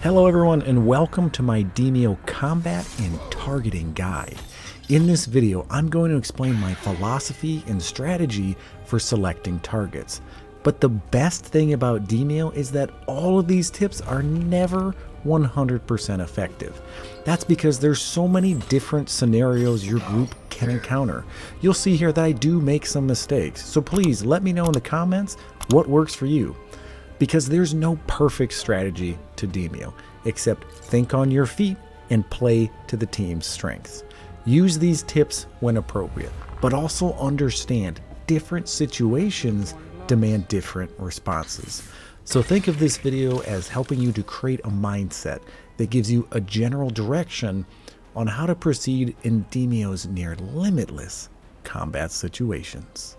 Hello everyone and welcome to my Demeo combat and targeting guide. In this video, I'm going to explain my philosophy and strategy for selecting targets. But the best thing about Demeo is that all of these tips are never 100% effective. That's because there's so many different scenarios your group can encounter. You'll see here that I do make some mistakes, so please let me know in the comments what works for you. Because there's no perfect strategy to Demeo, except think on your feet and play to the team's strengths. Use these tips when appropriate, but also understand different situations demand different responses. So think of this video as helping you to create a mindset that gives you a general direction on how to proceed in Demeo's near limitless combat situations.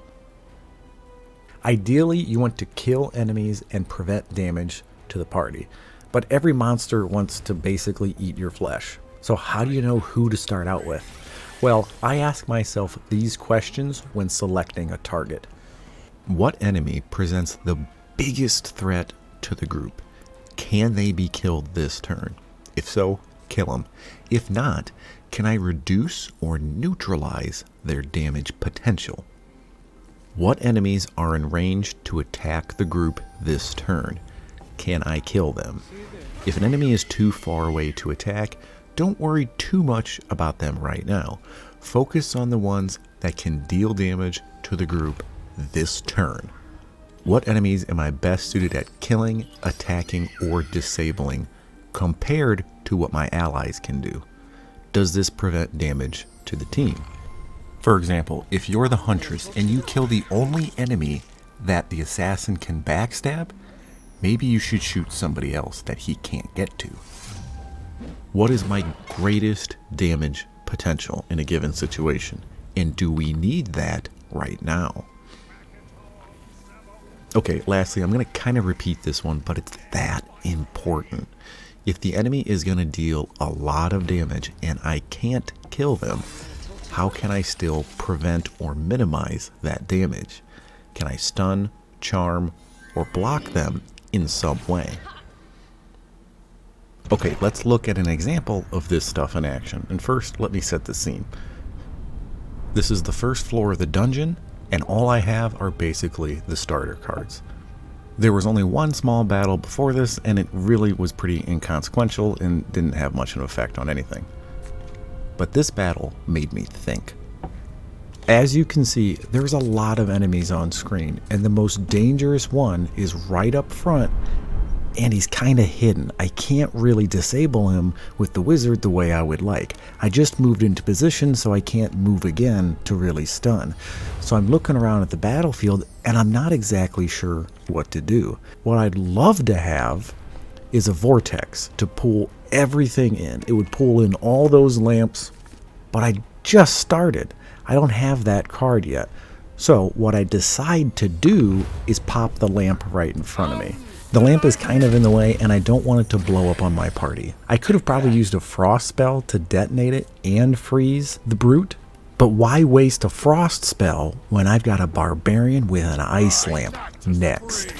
Ideally, you want to kill enemies and prevent damage to the party, but every monster wants to basically eat your flesh. So how do you know who to start out with? Well, I ask myself these questions when selecting a target. What enemy presents the biggest threat to the group? Can they be killed this turn? If so, kill them. If not, can I reduce or neutralize their damage potential? What enemies are in range to attack the group this turn? Can I kill them? If an enemy is too far away to attack, don't worry too much about them right now. Focus on the ones that can deal damage to the group this turn. What enemies am I best suited at killing, attacking, or disabling compared to what my allies can do? Does this prevent damage to the team? For example, if you're the Huntress and you kill the only enemy that the assassin can backstab, maybe you should shoot somebody else that he can't get to. What is my greatest damage potential in a given situation? And do we need that right now? Okay, lastly, I'm going to kind of repeat this one, but it's that important. If the enemy is going to deal a lot of damage and I can't kill them, how can I still prevent or minimize that damage? Can I stun, charm, or block them in some way? Okay, let's look at an example of this stuff in action. And first, let me set the scene. This is the first floor of the dungeon, and all I have are basically the starter cards. There was only one small battle before this, and it really was pretty inconsequential and didn't have much of an effect on anything. But this battle made me think. As you can see, there's a lot of enemies on screen, and the most dangerous one is right up front, and he's kind of hidden. I can't really disable him with the wizard the way I would like. I just moved into position, so I can't move again to really stun. So I'm looking around at the battlefield, and I'm not exactly sure what to do. What I'd love to have is a vortex to pull everything in. It would pull in all those lamps, but I just started. I don't have that card yet. So what I decide to do is pop the lamp right in front of me. The lamp is kind of in the way and I don't want it to blow up on my party. I could have probably used a frost spell to detonate it and freeze the brute, but why waste a frost spell when I've got a barbarian with an ice lamp next?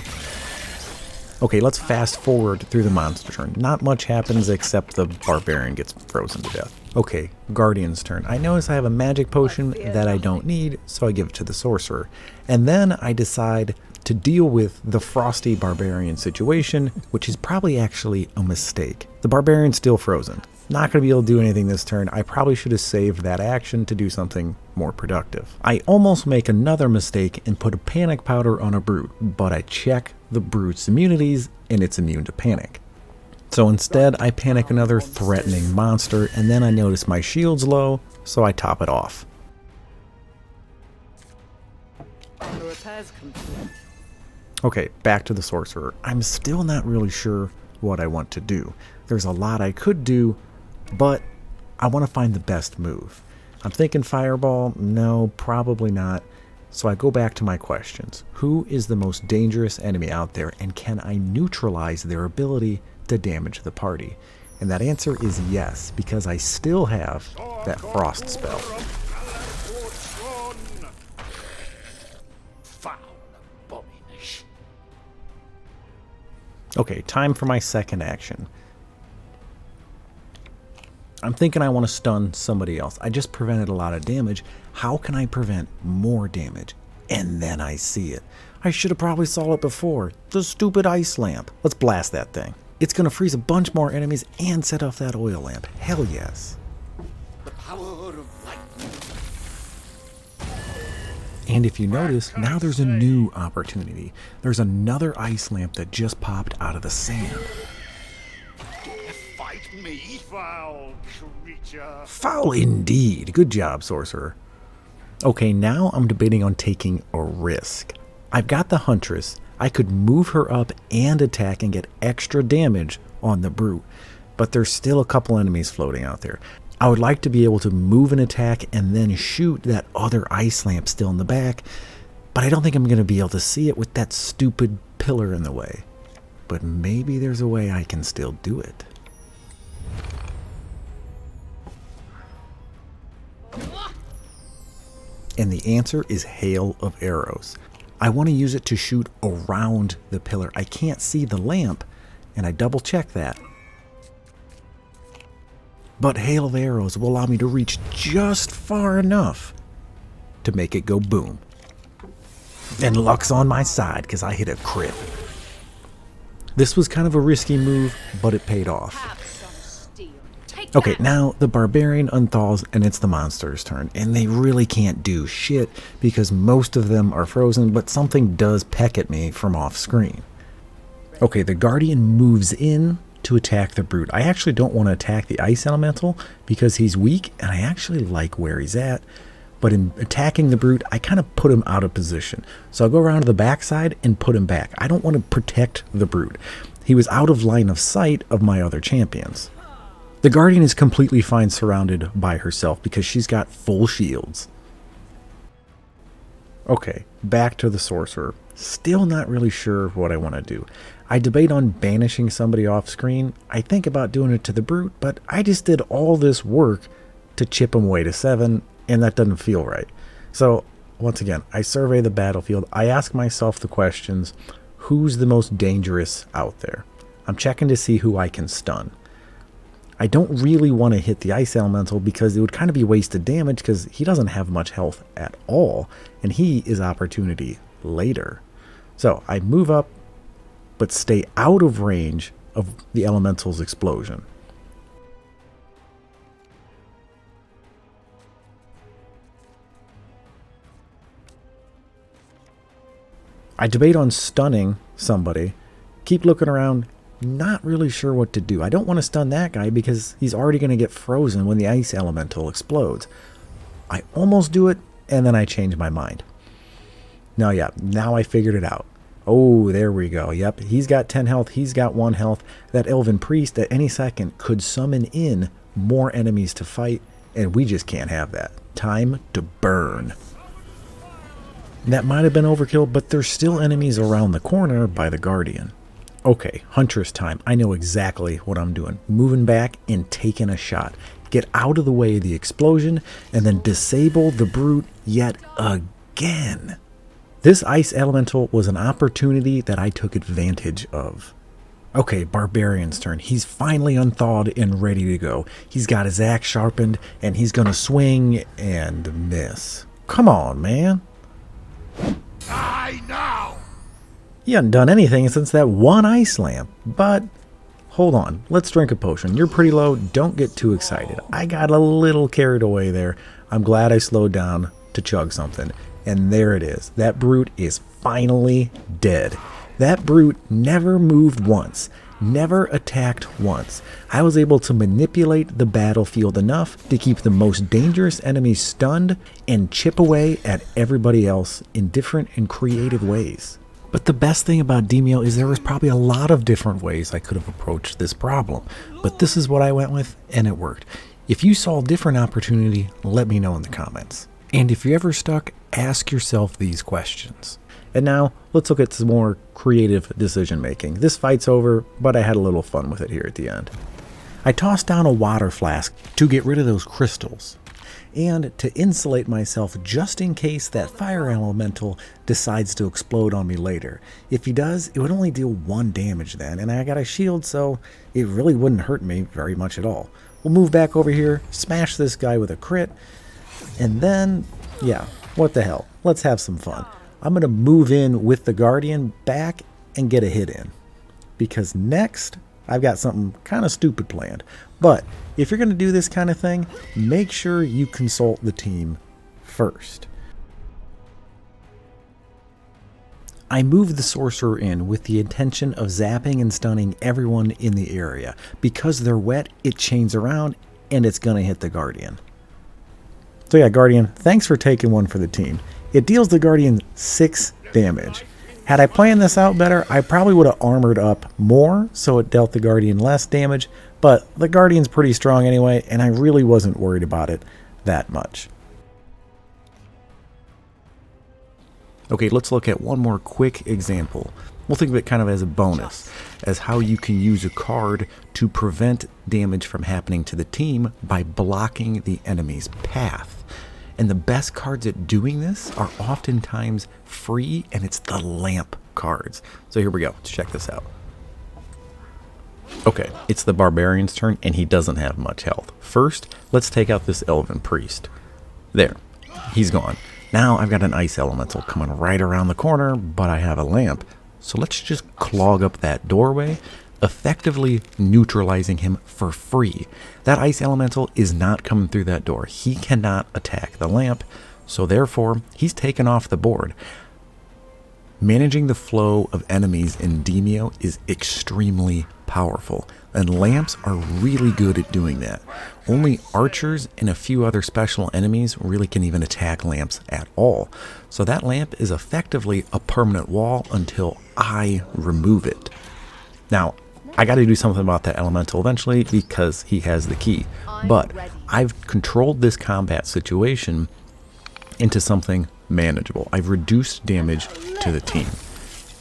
Okay, let's fast forward through the monster turn. Not much happens except the barbarian gets frozen to death. Okay, Guardian's turn. I notice I have a magic potion that I don't need, so I give it to the sorcerer. And then I decide to deal with the frosty barbarian situation, which is probably actually a mistake. The barbarian's still frozen. Not going to be able to do anything this turn. I probably should have saved that action to do something more productive. I almost make another mistake and put a panic powder on a brute, but I check the brute's immunities and it's immune to panic. So instead I panic another threatening monster, and then I notice my shield's low, so I top it off. Okay, back to the sorcerer. I'm still not really sure what I want to do. There's a lot I could do, but I want to find the best move. I'm thinking fireball. No, probably not. So I go back to my questions. Who is the most dangerous enemy out there, and can I neutralize their ability to damage the party? And that answer is yes, because I still have that frost spell. Okay, time for my second action. I'm thinking I want to stun somebody else. I just prevented a lot of damage. How can I prevent more damage? And then I see it. I should have probably saw it before. The stupid ice lamp. Let's blast that thing. It's going to freeze a bunch more enemies and set off that oil lamp. Hell yes. The power of lightning. And if you notice, now there's a new opportunity. There's another ice lamp that just popped out of the sand. Fight me, foul creature. Foul indeed. Good job, sorcerer. Okay, now I'm debating on taking a risk. I've got the Huntress. I could move her up and attack and get extra damage on the brute, but there's still a couple enemies floating out there. I would like to be able to move an attack and then shoot that other ice lamp still in the back, but I don't think I'm going to be able to see it with that stupid pillar in the way. But maybe there's a way I can still do it. And the answer is hail of arrows. I want to use it to shoot around the pillar. I can't see the lamp, and I double check that. But hail of arrows will allow me to reach just far enough to make it go boom. And luck's on my side because I hit a crit. This was kind of a risky move, but it paid off. Okay, now the barbarian unthaws and it's the monster's turn, and they really can't do shit because most of them are frozen, but something does peck at me from off screen. Okay, the guardian moves in to attack the brute. I actually don't want to attack the ice elemental because he's weak and I actually like where he's at, but in attacking the brute I kind of put him out of position. So I'll go around to the backside and put him back. I don't want to protect the brute. He was out of line of sight of my other champions. The Guardian is completely fine surrounded by herself because she's got full shields. Okay, back to the Sorcerer. Still not really sure what I want to do. I debate on banishing somebody off screen. I think about doing it to the Brute, but I just did all this work to chip him away to 7, and that doesn't feel right. So, once again, I survey the battlefield. I ask myself the questions, who's the most dangerous out there? I'm checking to see who I can stun. I don't really want to hit the Ice Elemental because it would kind of be wasted damage because he doesn't have much health at all, and he is opportunity later. So I move up, but stay out of range of the Elemental's explosion. I debate on stunning somebody, keep looking around, not really sure what to do. I don't want to stun that guy because he's already going to get frozen when the ice elemental explodes. I almost do it, and then I change my mind. Now I figured it out. Oh, there we go. Yep, he's got 10 health, he's got 1 health. That elven priest at any second could summon in more enemies to fight, and we just can't have that. Time to burn. That might have been overkill, but there's still enemies around the corner by the Guardian. Okay, Huntress time. I know exactly what I'm doing. Moving back and taking a shot. Get out of the way of the explosion and then disable the Brute yet again. This Ice Elemental was an opportunity that I took advantage of. Okay, Barbarian's turn. He's finally unthawed and ready to go. He's got his axe sharpened and he's gonna swing and miss. Come on, man. Die now! You haven't done anything since that one ice lamp, but hold on, let's drink a potion. You're pretty low, don't get too excited. I got a little carried away there. I'm glad I slowed down to chug something, and there it is. That Brute is finally dead. That Brute never moved once, never attacked once. I was able to manipulate the battlefield enough to keep the most dangerous enemies stunned and chip away at everybody else in different and creative ways. But the best thing about Demeo is there was probably a lot of different ways I could have approached this problem. But this is what I went with, and it worked. If you saw a different opportunity, let me know in the comments. And if you're ever stuck, ask yourself these questions. And now, let's look at some more creative decision making. This fight's over, but I had a little fun with it here at the end. I tossed down a water flask to get rid of those crystals. and to insulate myself just in case that fire elemental decides to explode on me later. If he does, it would only deal 1 damage then, and I got a shield, so it really wouldn't hurt me very much at all. We'll move back over here, smash this guy with a crit, and then, yeah, what the hell, let's have some fun. I'm going to move in with the Guardian back and get a hit in, because next I've got something kind of stupid planned. But if you're going to do this kind of thing, make sure you consult the team first. I moved the sorcerer in with the intention of zapping and stunning everyone in the area. Because they're wet, it chains around and it's going to hit the Guardian. So yeah, Guardian, thanks for taking one for the team. It deals the Guardian 6 damage. Had I planned this out better, I probably would have armored up more so it dealt the Guardian less damage, but the Guardian's pretty strong anyway, and I really wasn't worried about it that much. Okay, let's look at one more quick example. We'll think of it kind of as a bonus, as how you can use a card to prevent damage from happening to the team by blocking the enemy's path. And the best cards at doing this are oftentimes free, and it's the lamp cards. So here we go. Let's check this out. Okay, it's the Barbarian's turn, and he doesn't have much health. First, let's take out this Elven Priest. There, he's gone. Now I've got an Ice Elemental coming right around the corner, but I have a lamp. So let's just clog up that doorway, effectively neutralizing him for free. That Ice Elemental is not coming through that door. He cannot attack the lamp, so therefore he's taken off the board. Managing the flow of enemies in Demeo is extremely powerful, and lamps are really good at doing that. Only archers and a few other special enemies really can even attack lamps at all. So that lamp is effectively a permanent wall until I remove it. Now, I got to do something about that elemental eventually because he has the key. But I've controlled this combat situation into something manageable. I've reduced damage to the team.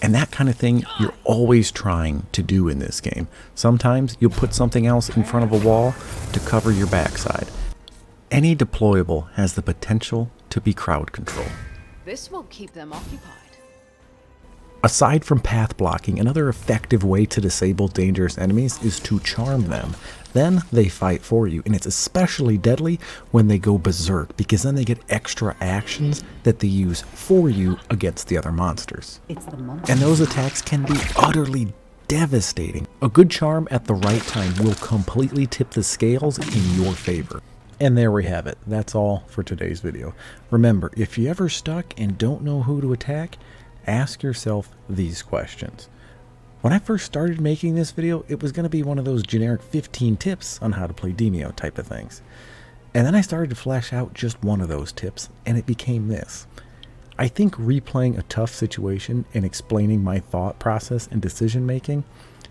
And that kind of thing you're always trying to do in this game. Sometimes you'll put something else in front of a wall to cover your backside. Any deployable has the potential to be crowd control. This will keep them occupied. Aside from path blocking, another effective way to disable dangerous enemies is to charm them. Then they fight for you, and it's especially deadly when they go berserk, because then they get extra actions that they use for you against the other monsters. And those attacks can be utterly devastating. A good charm at the right time will completely tip the scales in your favor. And there we have it. That's all for today's video. Remember, if you're ever stuck and don't know who to attack, ask yourself these questions. When I first started making this video, it was going to be one of those generic 15 tips on how to play Demeo type of things. And then I started to flesh out just one of those tips, and it became this. I think replaying a tough situation and explaining my thought process and decision making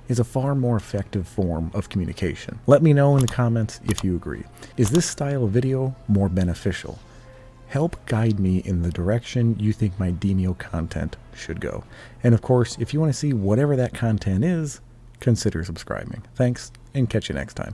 is a far more effective form of communication. Let me know in the comments if you agree. Is this style of video more beneficial? Help guide me in the direction you think my Demeo content should go. And of course, if you want to see whatever that content is, consider subscribing. Thanks, and catch you next time.